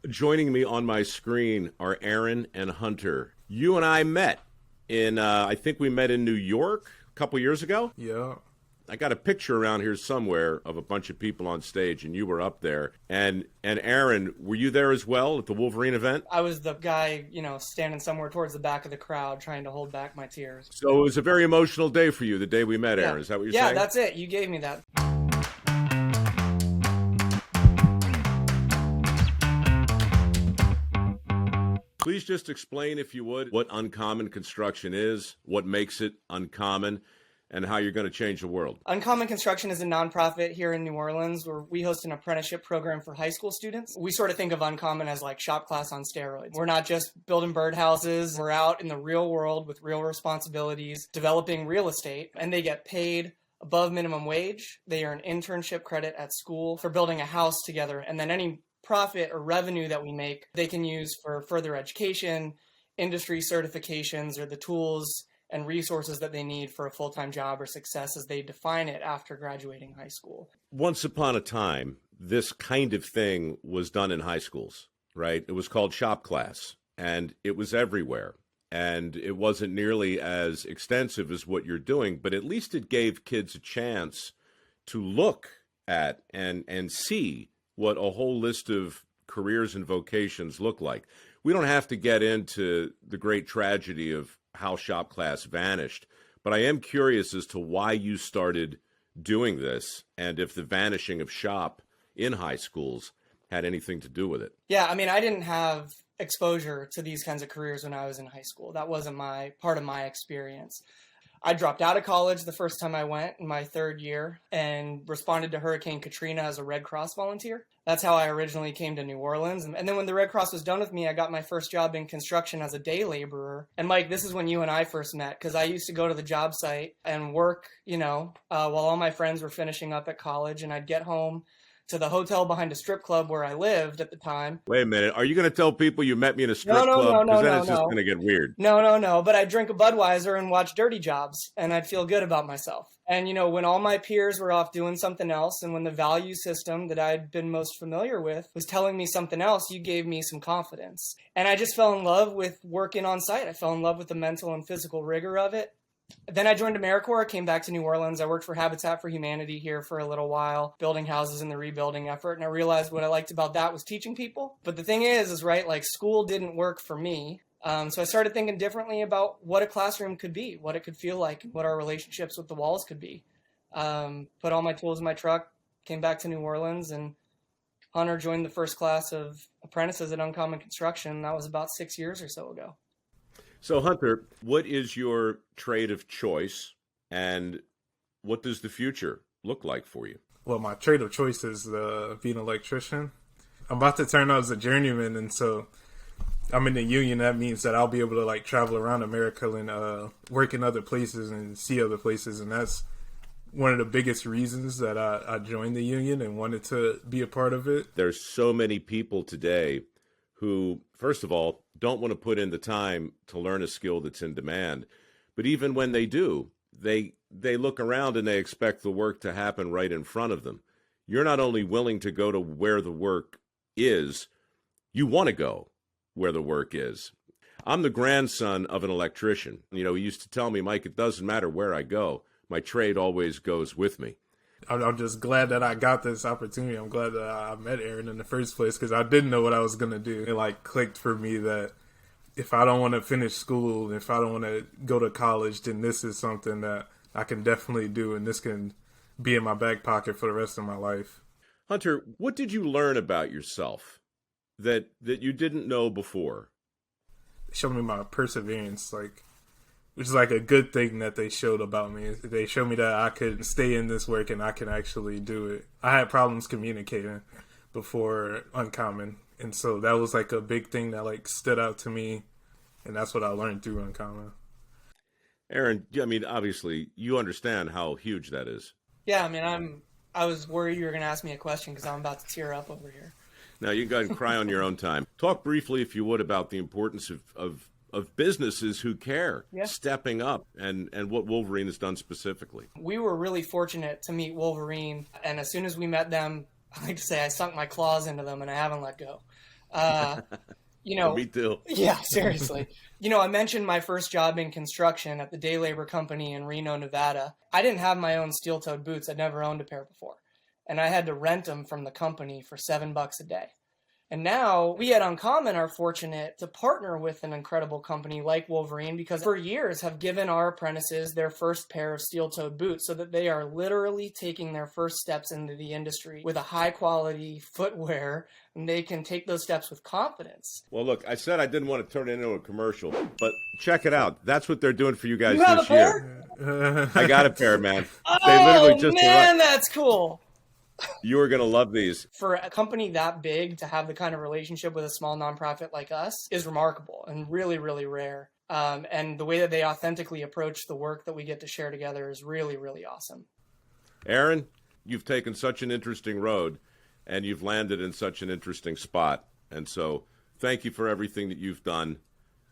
Joining me on my screen are Aaron and Hunter. You and I met I think we met in New York a couple years ago. Yeah. I got a picture around here somewhere of a bunch of people on stage, and you were up there. And Aaron, were you there as well at the Wolverine event? I was the guy, standing somewhere towards the back of the crowd trying to hold back my tears. So it was a very emotional day for you, the day we met, Aaron. Is that what you're saying? Yeah, that's it. You gave me that. Please just explain, if you would, what uncommon construction is, what makes it uncommon, and how you're going to change the world. unCommon Construction is a nonprofit here in New Orleans where we host an apprenticeship program for high school students. We sort of think of unCommon as like shop class on steroids. We're not just building birdhouses. We're out in the real world with real responsibilities, developing real estate, and they get paid above minimum wage. They earn internship credit at school for building a house together, and then any profit or revenue that we make, they can use for further education, industry certifications, or the tools and resources that they need for a full-time job or success as they define it after graduating high school. Once upon a time, this kind of thing was done in high schools, right? It was called shop class, and it was everywhere. And it wasn't nearly as extensive as what you're doing, but at least it gave kids a chance to look at and see what a whole list of careers and vocations look like. We don't have to get into the great tragedy of how shop class vanished, but I am curious as to why you started doing this and if the vanishing of shop in high schools had anything to do with it. Yeah, I mean, I didn't have exposure to these kinds of careers when I was in high school. That wasn't part of my experience. I dropped out of college the first time I went in my third year and responded to Hurricane Katrina as a Red Cross volunteer. That's how I originally came to New Orleans. And then when the Red Cross was done with me, I got my first job in construction as a day laborer. And Mike, this is when you and I first met, because I used to go to the job site and work, while all my friends were finishing up at college, and I'd get home to the hotel behind a strip club where I lived at the time. Wait a minute. Are you going to tell people you met me in a strip club? Because then it's just going to get weird. No. But I'd drink a Budweiser and watch Dirty Jobs, and I'd feel good about myself. And, when all my peers were off doing something else, and when the value system that I'd been most familiar with was telling me something else, you gave me some confidence. And I just fell in love with working on site. I fell in love with the mental and physical rigor of it. Then I joined AmeriCorps, came back to New Orleans. I worked for Habitat for Humanity here for a little while, building houses in the rebuilding effort. And I realized what I liked about that was teaching people. But the thing is right, like school didn't work for me. So I started thinking differently about what a classroom could be, what it could feel like, and what our relationships with the walls could be. Put all my tools in my truck, came back to New Orleans, and Hunter joined the first class of apprentices at unCommon Construction. That was about 6 years or so ago. So, Hunter, what is your trade of choice, and what does the future look like for you? Well, my trade of choice is being an electrician. I'm about to turn out as a journeyman, and so I'm in the union. That means that I'll be able to travel around America and work in other places and see other places, and that's one of the biggest reasons that I joined the union and wanted to be a part of it. There's so many people today who, first of all, don't want to put in the time to learn a skill that's in demand. But even when they do, they look around and they expect the work to happen right in front of them. You're not only willing to go to where the work is, you want to go where the work is. I'm the grandson of an electrician. He used to tell me, Mike, it doesn't matter where I go. My trade always goes with me. I'm just glad that I got this opportunity. I'm glad that I met Aaron in the first place because I didn't know what I was going to do. It clicked for me that if I don't want to finish school, if I don't want to go to college, then this is something that I can definitely do, and this can be in my back pocket for the rest of my life. Hunter, what did you learn about yourself that you didn't know before? It showed me my perseverance, which is a good thing that they showed about me. They showed me that I could stay in this work and I can actually do it. I had problems communicating before unCommon, and so that was a big thing that stood out to me, and that's what I learned through unCommon. Aaron, obviously you understand how huge that is. Yeah, I was worried you were going to ask me a question because I'm about to tear up over here. Now you can go ahead and cry on your own time. Talk briefly, if you would, about the importance of businesses who care, stepping up, and what Wolverine has done specifically. We were really fortunate to meet Wolverine, and as soon as we met them, I like to say I sunk my claws into them and I haven't let go. You know, Me too. yeah, seriously. You know, I mentioned my first job in construction at the day labor company in Reno, Nevada. I didn't have my own steel-toed boots. I'd never owned a pair before. And I had to rent them from the company for $7 a day. And now we at unCommon are fortunate to partner with an incredible company like Wolverine, because for years have given our apprentices their first pair of steel-toed boots so that they are literally taking their first steps into the industry with a high-quality footwear, and they can take those steps with confidence. Well, look, I said I didn't want to turn it into a commercial, but check it out. That's what they're doing for you guys You have this a pair? year. I got a pair, man. Oh, man, that's cool. You are going to love these. For a company that big to have the kind of relationship with a small nonprofit like us is remarkable and really, really rare. And the way that they authentically approach the work that we get to share together is really, really awesome. Aaron, you've taken such an interesting road, and you've landed in such an interesting spot. And so thank you for everything that you've done,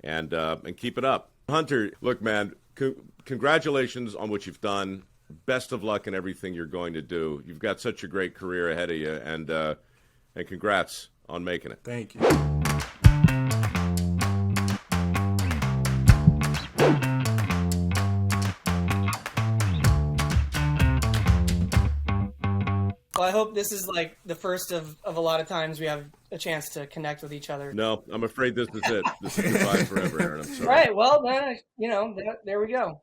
and keep it up. Hunter, look, man, congratulations on what you've done. Best of luck in everything you're going to do. You've got such a great career ahead of you, and congrats on making it. Thank you. Well, I hope this is like the first of a lot of times we have a chance to connect with each other. No, I'm afraid this is it. This is goodbye forever, Aaron. I'm sorry. Right. Well, then, you know, there we go.